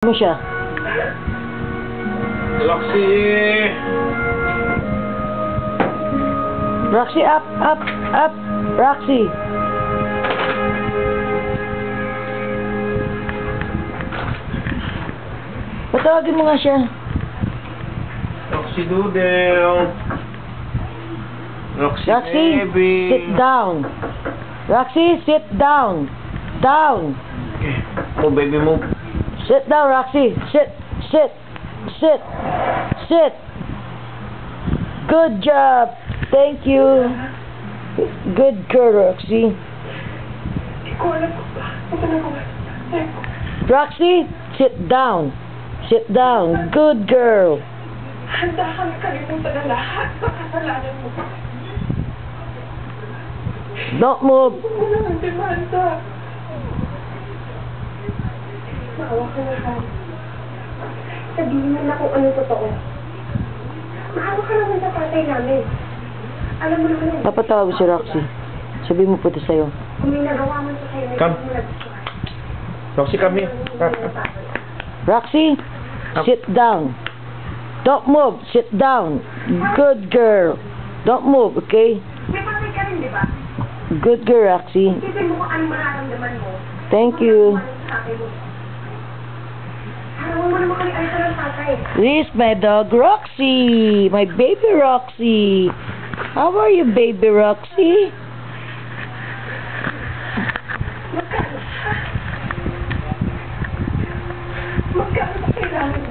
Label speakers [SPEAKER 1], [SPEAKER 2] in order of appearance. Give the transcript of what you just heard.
[SPEAKER 1] Ano siya?
[SPEAKER 2] Roxy!
[SPEAKER 1] Roxy, up, up, up! Roxy! Patawagin mo nga siya.
[SPEAKER 2] Roxy Doodle! Roxy,
[SPEAKER 1] Roxy,
[SPEAKER 2] baby!
[SPEAKER 1] sit down. Roxy, sit down. Down.
[SPEAKER 2] Oh, baby mo.
[SPEAKER 1] Sit down, Roxy. Sit, sit, sit, sit. Good job. Thank you. Good girl, Roxy. Roxy, sit down. Sit down. Good girl.
[SPEAKER 3] Handa kang kalimutan na lahat ng kasalanan mo.
[SPEAKER 1] Don't move.
[SPEAKER 3] Huwag mo nang demanda. Maawa ka na lang. Sabihin mo na kung ano totoo. Maawa ka naman sa tatay namin. Alam mo naman yung...
[SPEAKER 1] Napatawag si Roxy. Sabi mo po ito sa'yo.
[SPEAKER 3] Kung may nagawa man sa sa'yo,
[SPEAKER 2] Come.
[SPEAKER 3] hindi mo nagustuhan.
[SPEAKER 2] Roxy, come here.
[SPEAKER 1] Roxy, sit down. Don't move. Sit down. Good girl. Don't move, okay?
[SPEAKER 3] May patay ka rin, di ba?
[SPEAKER 1] Good girl, Roxy.
[SPEAKER 3] Isipin mo kung ano mararamdaman mo.
[SPEAKER 1] Thank you.
[SPEAKER 3] Harawan mo naman kami ayos ng tatay.
[SPEAKER 1] This is my dog, Roxy. My baby Roxy. How are you, baby Roxy?
[SPEAKER 3] Magkano ba kailangan mo?